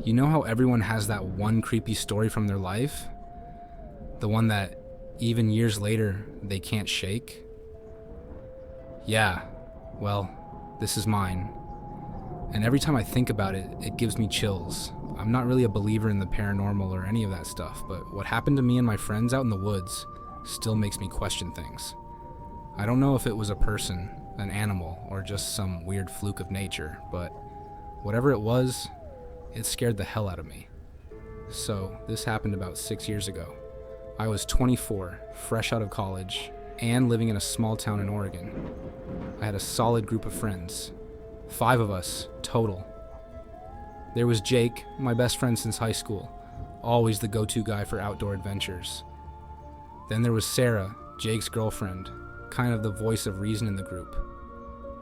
You know how everyone has that one creepy story from their life? The one that, even years later, they can't shake? Yeah, well, this is mine. And every time I think about it, it gives me chills. I'm not really a believer in the paranormal or any of that stuff, but what happened to me and my friends out in the woods still makes me question things. I don't know if it was a person, an animal, or just some weird fluke of nature, but whatever it was, it scared the hell out of me. So, this happened about 6 years ago. I was 24, fresh out of college, and living in a small town in Oregon. I had a solid group of friends. 5 of us, total. There was Jake, my best friend since high school, always the go-to guy for outdoor adventures. Then there was Sarah, Jake's girlfriend, kind of the voice of reason in the group.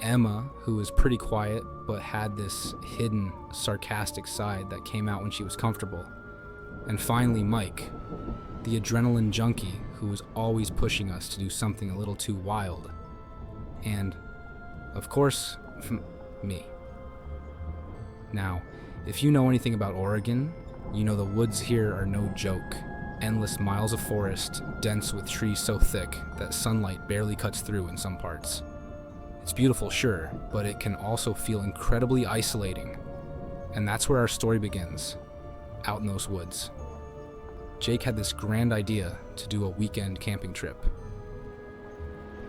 Emma, who was pretty quiet, but had this hidden, sarcastic side that came out when she was comfortable. And finally, Mike, the adrenaline junkie who was always pushing us to do something a little too wild. And, of course, me. Now, if you know anything about Oregon, you know the woods here are no joke. Endless miles of forest, dense with trees so thick that sunlight barely cuts through in some parts. It's beautiful, sure, but it can also feel incredibly isolating. And that's where our story begins, out in those woods. Jake had this grand idea to do a weekend camping trip.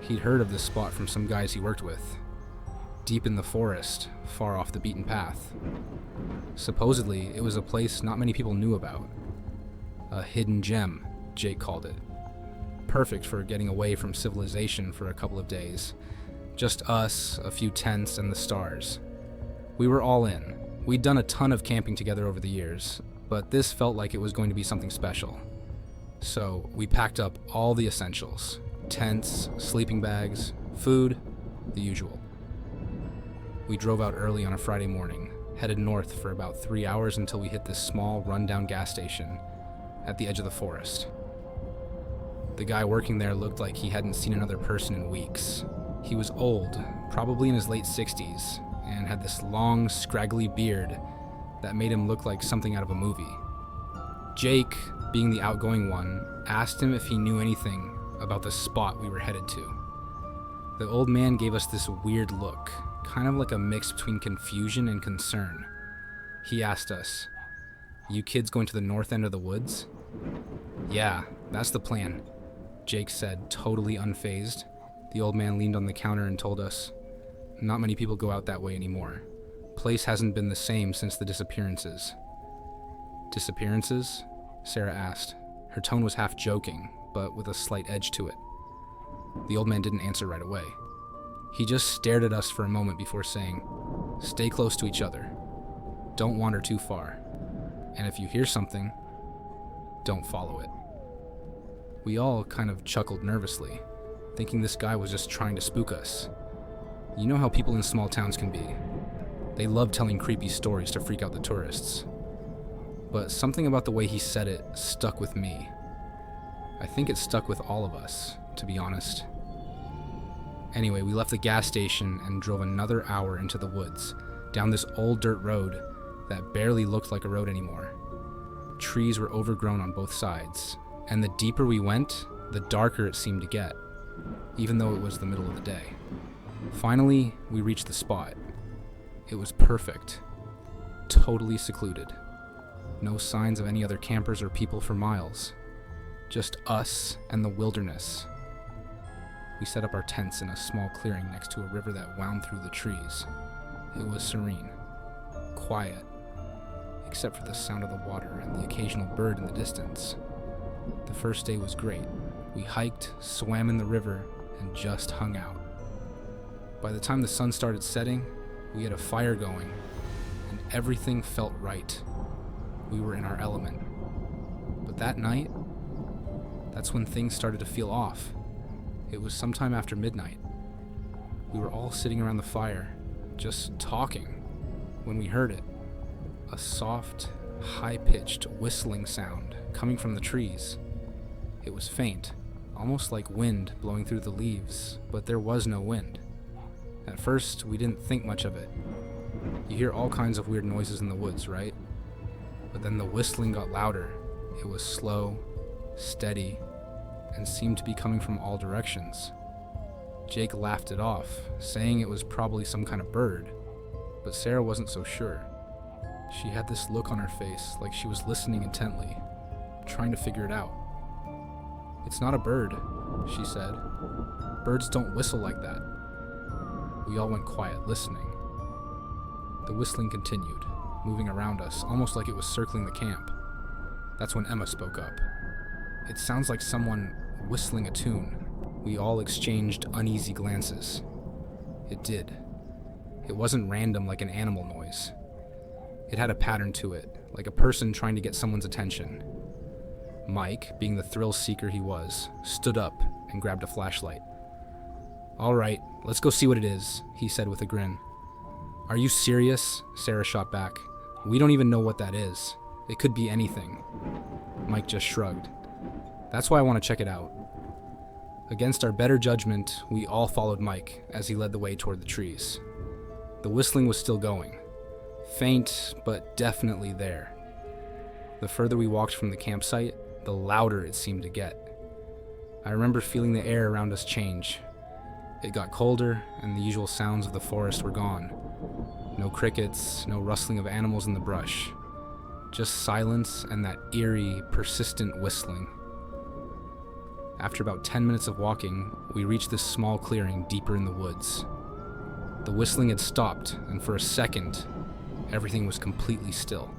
He'd heard of this spot from some guys he worked with, deep in the forest, far off the beaten path. Supposedly, it was a place not many people knew about. A hidden gem, Jake called it. Perfect for getting away from civilization for a couple of days. Just us, a few tents, and the stars. We were all in. We'd done a ton of camping together over the years, but this felt like it was going to be something special. So we packed up all the essentials. Tents, sleeping bags, food, the usual. We drove out early on a Friday morning, headed north for about 3 hours until we hit this small, rundown gas station at the edge of the forest. The guy working there looked like he hadn't seen another person in weeks. He was old, probably in his late 60s, and had this long, scraggly beard that made him look like something out of a movie. Jake, being the outgoing one, asked him if he knew anything about the spot we were headed to. The old man gave us this weird look, kind of like a mix between confusion and concern. He asked us, "You kids going to the north end of the woods?" "Yeah, that's the plan," Jake said, totally unfazed. The old man leaned on the counter and told us, "Not many people go out that way anymore. Place hasn't been the same since the disappearances." "Disappearances?" Sarah asked. Her tone was half joking, but with a slight edge to it. The old man didn't answer right away. He just stared at us for a moment before saying, "Stay close to each other. Don't wander too far. And if you hear something, don't follow it." We all kind of chuckled nervously, thinking this guy was just trying to spook us. You know how people in small towns can be. They love telling creepy stories to freak out the tourists. But something about the way he said it stuck with me. I think it stuck with all of us, to be honest. Anyway, we left the gas station and drove another hour into the woods, down this old dirt road that barely looked like a road anymore. Trees were overgrown on both sides, and the deeper we went, the darker it seemed to get, even though it was the middle of the day. Finally, we reached the spot. It was perfect. Totally secluded. No signs of any other campers or people for miles. Just us and the wilderness. We set up our tents in a small clearing next to a river that wound through the trees. It was serene, quiet, except for the sound of the water and the occasional bird in the distance. The first day was great. We hiked, swam in the river, and just hung out. By the time the sun started setting, we had a fire going, and everything felt right. We were in our element. But that night, that's when things started to feel off. It was sometime after midnight. We were all sitting around the fire, just talking, when we heard it. A soft, high-pitched whistling sound coming from the trees. It was faint, almost like wind blowing through the leaves, but there was no wind. At first, we didn't think much of it. You hear all kinds of weird noises in the woods, right? But then the whistling got louder. It was slow, steady, and seemed to be coming from all directions. Jake laughed it off, saying it was probably some kind of bird, but Sarah wasn't so sure. She had this look on her face like she was listening intently, trying to figure it out. "It's not a bird," she said. "Birds don't whistle like that." We all went quiet, listening. The whistling continued, moving around us, almost like it was circling the camp. That's when Emma spoke up. "It sounds like someone whistling a tune." We all exchanged uneasy glances. It did. It wasn't random like an animal noise. It had a pattern to it, like a person trying to get someone's attention. Mike, being the thrill seeker he was, stood up and grabbed a flashlight. "All right, let's go see what it is," he said with a grin. "Are you serious?" Sarah shot back. "We don't even know what that is. It could be anything." Mike just shrugged. "That's why I want to check it out." Against our better judgment, we all followed Mike as he led the way toward the trees. The whistling was still going. Faint, but definitely there. The further we walked from the campsite, the louder it seemed to get. I remember feeling the air around us change. It got colder, and the usual sounds of the forest were gone. No crickets, no rustling of animals in the brush. Just silence and that eerie, persistent whistling. After about 10 minutes of walking, we reached this small clearing deeper in the woods. The whistling had stopped, and for a second, everything was completely still.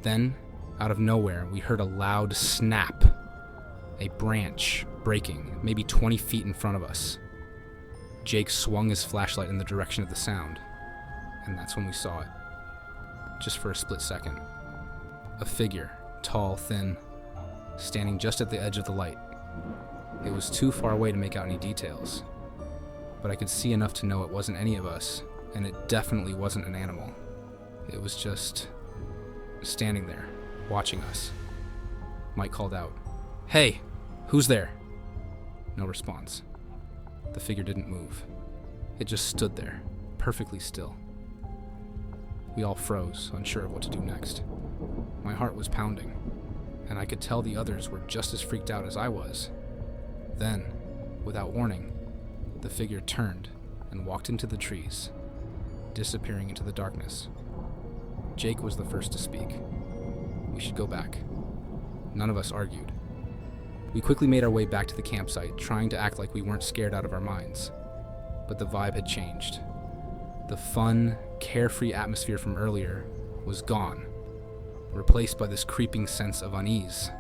Then, out of nowhere, we heard a loud snap. A branch breaking, maybe 20 feet in front of us. Jake swung his flashlight in the direction of the sound, and that's when we saw it. Just for a split second. A figure, tall, thin, standing just at the edge of the light. It was too far away to make out any details, but I could see enough to know it wasn't any of us, and it definitely wasn't an animal. It was just standing there, watching us. Mike called out, "Hey, who's there?" No response. The figure didn't move. It just stood there, perfectly still. We all froze, unsure of what to do next. My heart was pounding, and I could tell the others were just as freaked out as I was. Then, without warning, the figure turned and walked into the trees, disappearing into the darkness. Jake was the first to speak. We should go back. None of us argued. We quickly made our way back to the campsite, trying to act like we weren't scared out of our minds. But the vibe had changed. The fun, carefree atmosphere from earlier was gone, replaced by this creeping sense of unease.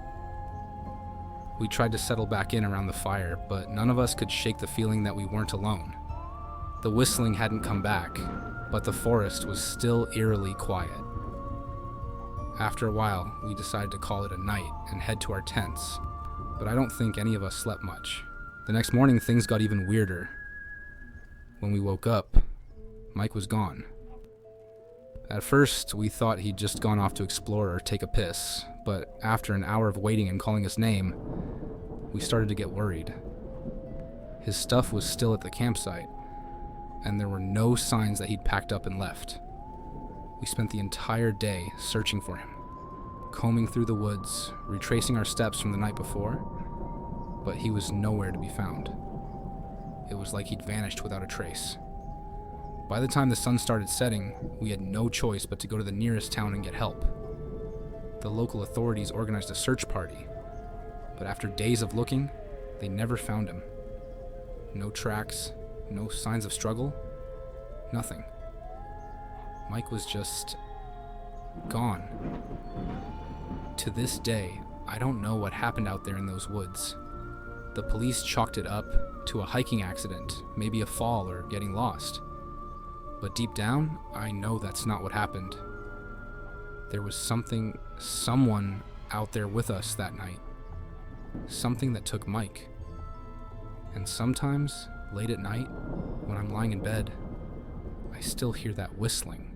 We tried to settle back in around the fire, but none of us could shake the feeling that we weren't alone. The whistling hadn't come back, but the forest was still eerily quiet. After a while, we decided to call it a night and head to our tents, but I don't think any of us slept much. The next morning, things got even weirder. When we woke up, Mike was gone. At first, we thought he'd just gone off to explore or take a piss, but after an hour of waiting and calling his name, we started to get worried. His stuff was still at the campsite, and there were no signs that he'd packed up and left. We spent the entire day searching for him, combing through the woods, retracing our steps from the night before, but he was nowhere to be found. It was like he'd vanished without a trace. By the time the sun started setting, we had no choice but to go to the nearest town and get help. The local authorities organized a search party, but after days of looking, they never found him. No tracks, no signs of struggle, nothing. Mike was just gone. To this day, I don't know what happened out there in those woods. The police chalked it up to a hiking accident, maybe a fall or getting lost. But deep down, I know that's not what happened. There was someone out there with us that night. Something that took Mike. And sometimes, late at night, when I'm lying in bed, I still hear that whistling.